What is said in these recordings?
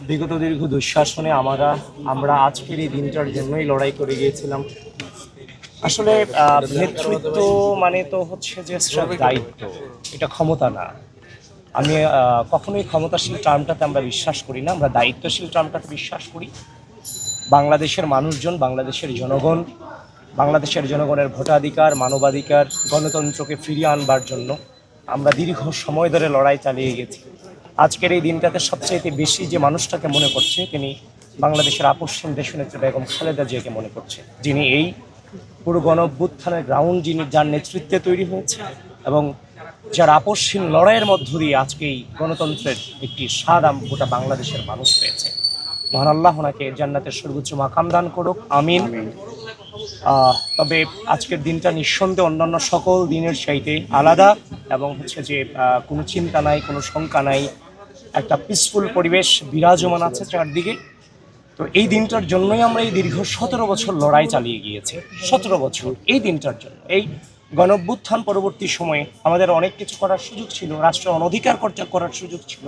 বিগত দীর্ঘ দুঃশাসনে আমরা আজকের এই দিনটার জন্যই লড়াই করে গিয়েছিলাম। আসলে নেতৃত্ব মানে তো হচ্ছে যে দায়িত্ব, এটা ক্ষমতা না। আমি কখনোই ক্ষমতাশীল টার্মটাতে আমরা বিশ্বাস করি না, আমরা দায়িত্বশীল টার্মটাতে বিশ্বাস করি। বাংলাদেশের মানুষজন, বাংলাদেশের জনগণ, বাংলাদেশের জনগণের ভোটাধিকার, মানবাধিকার, গণতন্ত্রকে ফিরিয়ে আনবার জন্য আমরা দীর্ঘ সময় ধরে লড়াই চালিয়ে গেছি। আজকের এই দিনটাতে সবচেয়ে বেশি যে মানুষটাকে মনে করছে, তিনি বাংলাদেশের আপসহীন দেশনেত্রী বেগম খালেদা জিয়াকে মনে করছে, যিনি এই পুরো গণ-অভ্যুত্থানের গ্রাউন্ড, যার নেতৃত্বে তৈরি হয়েছে এবং যার আপসহীন লড়াইয়ের মধ্য দিয়ে আজকে এই গণতন্ত্রের একটি স্বাদ গোটা বাংলাদেশের মানুষ পেয়েছে। মহান আল্লাহ ওনাকে জান্নাতের সর্বোচ্চ মাকাম দান করুক, আমিন। তবে আজকের দিনটা নিঃসন্দেহে অন্যান্য সকল দিনের চাইতে আলাদা এবং হচ্ছে যে কোনো চিন্তা নাই, কোনো শঙ্কা নাই, একটা পিসফুল পরিবেশ বিরাজমান আছে চারদিকে। তো এই দিনটার জন্যই আমরা এই দীর্ঘ 17 বছর লড়াই চালিয়ে গিয়েছি। 17 বছর এই দিনটার জন্য। এই গণ-অভ্যুত্থান পরবর্তী সময়ে আমাদের অনেক কিছু করার সুযোগ ছিল, রাষ্ট্রের অনধিকার করার সুযোগ ছিল,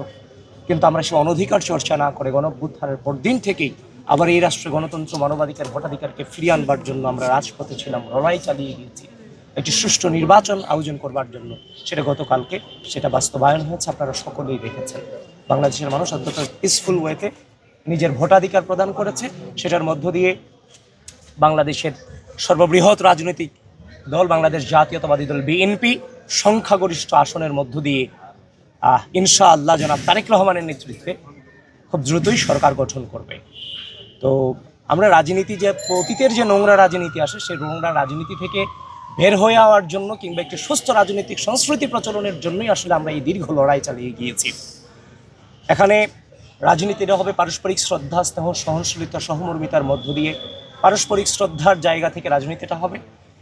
কিন্তু আমরা সেই অনধিকার চর্চা না করে গণ-অভ্যুত্থানের পর দিন থেকেই আবার এই রাষ্ট্রে গণতন্ত্র, মানবাধিকার, ভোটাধিকারকে ফিরিয়ে আনবার জন্য আমরা রাজপথে ছিলাম, লড়াই চালিয়ে গিয়েছি একটি সুষ্ঠু নির্বাচন আয়োজন করবার জন্য। সেটা গতকালকে সেটা বাস্তবায়ন হয়েছে, আপনারা সকলেই দেখেছেন। বাংলাদেশের মানুষ অত্যন্ত পিসফুল ওয়েতে নিজের ভোটাধিকার প্রদান করেছে। সেটার মধ্য দিয়ে বাংলাদেশের সর্ববৃহৎ রাজনৈতিক দল বাংলাদেশ জাতীয়তাবাদী দল বিএনপি সংখ্যাগরিষ্ঠ আসনের মধ্য দিয়ে ইনশাআল্লাহ জনাব তারেক রহমানের নেতৃত্বে খুব দ্রুতই সরকার গঠন করবে। তো আমরা রাজনীতি, যে অতীতের যে নোংরা রাজনীতি আসে, সেই নোংরা রাজনীতি থেকে বের হয়ে যাওয়ার জন্য কিংবা একটি সুস্থ রাজনৈতিক সংস্কৃতি প্রচলনের জন্যই আসলে আমরা এই দীর্ঘ লড়াই চালিয়ে গিয়েছি। এখানে রাজনীতিটা হবে পারস্পরিক শ্রদ্ধা, স্নেহ, সহনশীলতা, সহমর্মিতার মধ্য দিয়ে পারস্পরিক শ্রদ্ধার জায়গা থেকে রাজনীতিটা হবে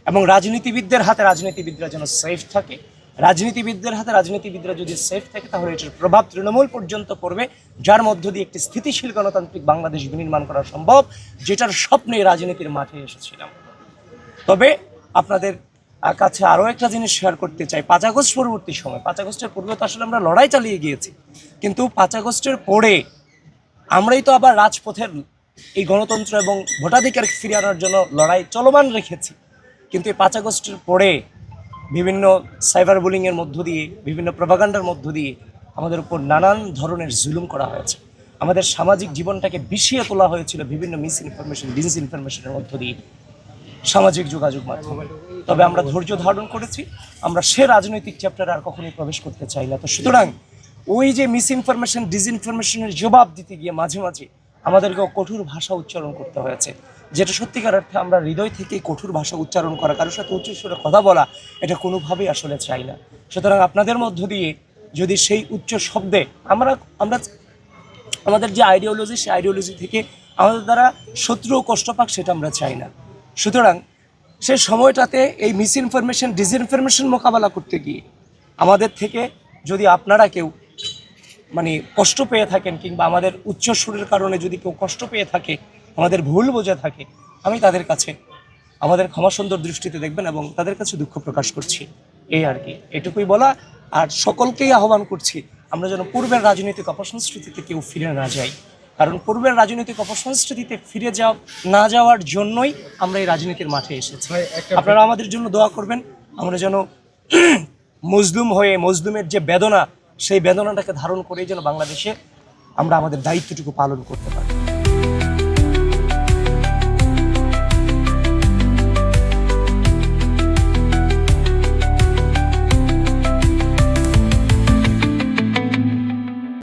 এবং রাজনীতিবিদদের হাতে রাজনীতিবিদরা যেন সেফ থাকে। রাজনীতিবিদদের হাতে রাজনীতিবিদরা যদি সেফ থাকে তাহলে এটার প্রভাব তৃণমূল পর্যন্ত পড়বে, যার মধ্য দিয়ে একটি স্থিতিশীল গণতান্ত্রিক বাংলাদেশ বিনির্মাণ করা সম্ভব, যেটার স্বপ্নে রাজনীতির মাঠে এসেছিলাম। তবে আপনাদের কাছে আরও একটা জিনিস শেয়ার করতে চাই। 5 আগস্ট পরবর্তী সময়, 5 আগস্টের পূর্বে তো আসলে আমরা লড়াই চালিয়ে গিয়েছি, কিন্তু 5 আগস্টের পরে আমরাই তো আবার রাজপথের এই গণতন্ত্র এবং ভোটাধিকার ফিরিয়ে আনার জন্য লড়াই চলমান রেখেছি। কিন্তু এই 5 আগস্টের পরে বিভিন্ন সাইবার বুলিংয়ের মধ্য দিয়ে, বিভিন্ন প্রপাগান্ডার মধ্য দিয়ে আমাদের উপর নানান ধরনের জুলুম করা হয়েছে। আমাদের সামাজিক জীবনটাকে বিষিয়ে তোলা হয়েছিল বিভিন্ন মিস ইনফরমেশন, ডিসইনফরমেশনের মধ্য দিয়ে সামাজিক যোগাযোগ মাধ্যম। তবে আমরা ধৈর্য ধারণ করেছি, আমরা সে রাজনৈতিক চ্যাপ্টারে আর কখনোই প্রবেশ করতে চাই না। তো সুতরাং ওই যে মিস ইনফরমেশন, ডিসইনফরমেশনের জবাব দিতে গিয়ে মাঝে মাঝে আমাদেরকেও কঠোর ভাষা উচ্চারণ করতে হয়েছে, যেটা সত্যিকার অর্থে আমরা হৃদয় থেকেই কঠোর ভাষা উচ্চারণ করা, কারোর সাথে উচ্চ স্বরে কথা বলা, এটা কোনোভাবেই আসলে চাই না। সুতরাং আপনাদের মধ্য দিয়ে যদি সেই উচ্চ শব্দে আমরা আমাদের যে আইডিওলজি, সেই আইডিওলজি থেকে আমাদের দ্বারা শত্রু কষ্ট পাক, সেটা আমরা চাই না। সুতরাং সেই সময়টাতে এই মিস ইনফরমেশন, ডিসইনফরমেশন মোকাবেলা করতে গিয়ে আমাদের থেকে যদি আপনারা কেউ কষ্ট পেয়ে থাকেন কিংবা আমাদের উচ্চ সুরের কারণে যদি কেউ কষ্ট পেয়ে থাকে, আমাদের ভুল বোঝা থাকে, আমি তাদের কাছে আমাদের ক্ষমা সুন্দর দৃষ্টিতে দেখবেন এবং তাদের কাছে দুঃখ প্রকাশ করছি। এই আর কি, এটুকুই বলা। আর সকলকেই আহ্বান করছি আমরা যেন পূর্বের রাজনৈতিক অপসংস্কৃতিতে কেউ ফিরে না যাই, কারণ পূর্বের রাজনৈতিক অপসংস্কৃতিতে ফিরে না যাওয়ার জন্যই আমরা এই রাজনীতির মাঠে এসেছি। আপনারা আমাদের জন্য দোয়া করবেন, আমরা যেন মজলুম হয়ে, মজলুমের যে বেদনা, সেই বেদনাটাকে ধারণ করেই যেন বাংলাদেশে আমরা আমাদের দায়িত্বটুকু পালন করতে পারি।